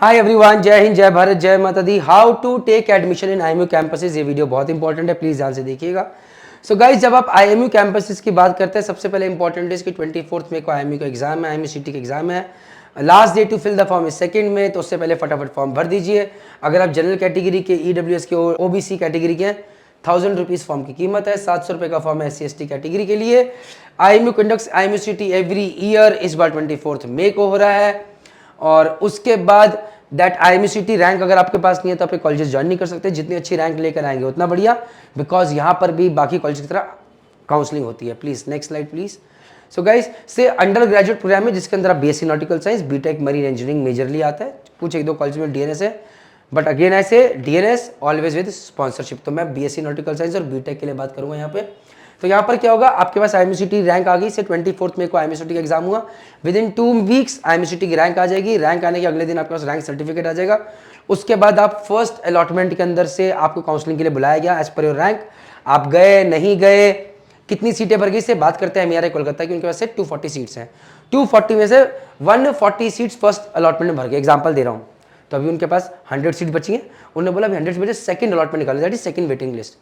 Hi everyone, जय हिंद, जय भारत, जय माता दी। How to take admission in IMU campuses, ये वीडियो बहुत इंपॉर्टेंट है, प्लीज ध्यान से देखिएगा। सो गाइस, जब आप आईएमयू कैंपसेस की बात करते हैं, सबसे पहले इंपॉर्टेंट है कि 24 मई को आईएमयू का एग्जाम है, आईएमयू सिटी का एग्जाम है। Last day to fill the form is 2 मई, तो उससे पहले फटाफट फॉर्म भर दीजिए। अगर आप जनरल कैटेगरी के, ईडब्ल्यूएस के, ओबीसी कैटेगरी के हैं, 1000 रुपीज फॉर्म की कीमत है। 700 रुपये का फॉर्म है SC/ST कैटेगरी के लिए। IMU conducts IMU city every year, इस बार 24 मई को हो रहा है। और उसके बाद दैट आईएमयू सिटी रैंक अगर आपके पास नहीं है तो आप कॉलेजेस ज्वाइन नहीं कर सकते। जितनी अच्छी रैंक लेकर आएंगे उतना बढ़िया, बिकॉज यहाँ पर भी बाकी कॉलेज की तरह काउंसलिंग होती है। Please next slide please. So guys, से अंडर ग्रेजुएट प्रोग्राम है जिसके अंदर आप BSc nautical science, BTech marine engineering majorly आता है। कुछ एक दो कॉलेज में डीएनएस है, बट अगेन ऐसे डीएनएस ऑलवेज विद स्पॉन्सरशिप। तो मैं बीएससी नॉटिकल साइंस और बीटेक के लिए बात करूंगा यहाँ पे। तो यहाँ पर क्या होगा, आपके पास आईएमयू सिटी रैंक आ गई। से 24 मई को आईएमयू सिटी का एग्जाम हुआ, with in 2 weeks IMU city की रैंक आ जाएगी। रैंक आने के अगले दिन आपके पास रैंक सर्टिफिकेट आ जाएगा। उसके बाद आप फर्स्ट अलॉटमेंट के अंदर से आपको काउंसलिंग के लिए बुलाया गया एज पर योर रैंक। आप गए नहीं गए, कितनी सीटें भर गई, से बात करते हैं एमईआरआई कोलकाता की। उनके पास से 240 सीट्स हैं। 240 में से 140 सीट्स फर्स्ट अलॉटमेंट में भर गए। एग्जाम्पल दे रहा हूँ, तो अभी उनके पास 100 सीट बची हैं। उन्होंने बोला अभी 100 सीट बचे, सेकंड अलॉटमेंट निकाला, that is second waiting list.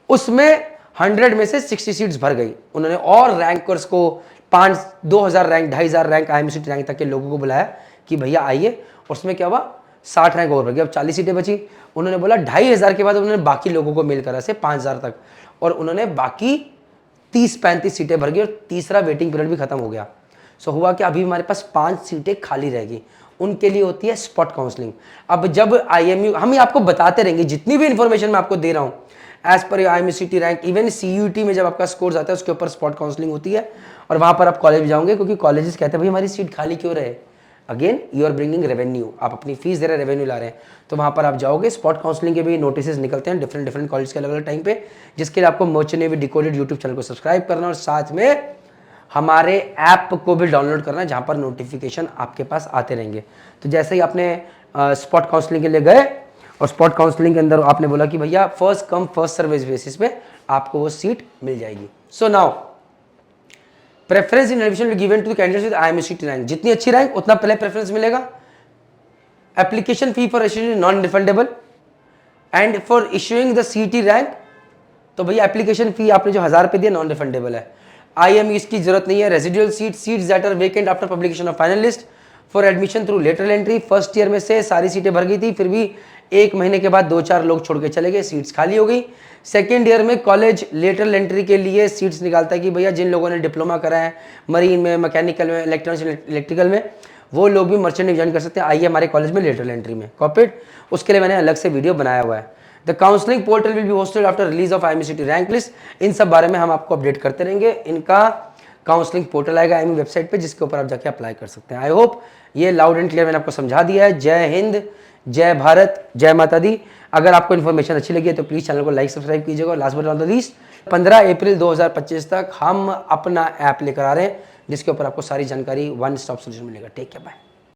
उसमें 100 में से 60 सीट्स भर गई। उन्होंने और रैंकर्स को 2000 rank, 2500 rank, IMU CET rank तक के लोगों को बुलाया कि भैया आइए। उसमें क्या हुआ, 60 रैंक और भर गई, अब 40 सीटें बची। उन्होंने बोला 2500 के बाद उन्होंने बाकी लोगों को मेल करा से 5000 तक, और उन्होंने बाकी 30-35 सीटें भर गई और तीसरा वेटिंग पीरियड भी खत्म हो गया। सो हुआ कि अभी हमारे पास 5 सीटें खाली रहेगी, उनके लिए होती है स्पॉट काउंसलिंग। अब जब आईएमयू, हम आपको बताते रहेंगे जितनी भी इंफॉर्मेशन मैं आपको दे रहा हूं as per IMU CET rank, even CUET में जब आपका स्कोर आता है उसके ऊपर स्पॉट काउंसलिंग होती है, और वहां पर आप कॉलेज जाओगे, क्योंकि कॉलेजेस कहते हैं भाई हमारी सीट खाली क्यों रहे। Again you are bringing revenue, आप अपनी फीस दे रहे हैं, रेवेन्यू ला रहे हैं, तो वहां पर आप जाओगे। स्पॉट काउंसलिंग के भी नोटिस निकलते हैं डिफरेंट कॉलेज के अलग अलग टाइम पे, जिसके लिए आपको merchant navy decoded YouTube channel को सब्सक्राइब करना और साथ में हमारे ऐप को भी डाउनलोड करना है, जहां पर नोटिफिकेशन आपके पास आते रहेंगे। तो जैसे ही आपने स्पॉट काउंसलिंग के लिए गए और स्पॉट काउंसलिंग के अंदर आपने बोला कि भैया first come first service basis पे आपको वो सीट मिल जाएगी। So now preference in admission will given to candidates with IMU CET rank. जितनी अच्छी रैंक उतना पहले प्रेफरेंस मिलेगा। Application fee for registration non refundable, and for issuing the CET rank, तो भैया एप्लीकेशन फी आपने जो 1000 रुपये दिया नॉन रिफंडेबल है। आईएमयू इसकी जरूरत नहीं है। Residual seats that are vacant after publication of final list for admission through lateral entry. First year में से सारी सीटें भर गई थी, फिर भी 1 महीने के बाद 2-4 लोग छोड़ के चले गए, सीट्स खाली हो गई। सेकेंड ईयर में कॉलेज लेटरल एंट्री के लिए सीट्स निकालता है कि भैया जिन लोगों ने डिप्लोमा करा है मरीन में, मैकेनिकल में, इलेक्ट्रॉनिक्स, इलेक्ट्रिकल में, वो लोग भी मर्चेंट नेवी ज्वाइन कर सकते हैं। आइए हमारे कॉलेज में लेटरल एंट्री में कॉपीड, उसके लिए मैंने अलग से वीडियो बनाया हुआ है। The counselling portal will be hosted after release of IMU CET rank list. इन सब बारे में हम आपको अपडेट करते रहेंगे। इनका काउंसलिंग पोर्टल आएगा आईएमयू वेबसाइट पे, जिसके ऊपर आप जाके अप्लाई कर सकते हैं। आई होप ये लाउड एंड क्लियर मैंने आपको समझा दिया है। जय हिंद, जय भारत, जय माता दी। अगर आपको इन्फॉर्मेशन अच्छी लगी है तो प्लीज चैनल को लाइक सब्सक्राइब कीजिएगा। Last but not the least, 15 अप्रैल 2025 तक हम अपना ऐप लेकर आ रहे हैं, जिसके ऊपर आपको सारी जानकारी वन स्टॉप सोल्यूशन मिलेगा। Take care, bye.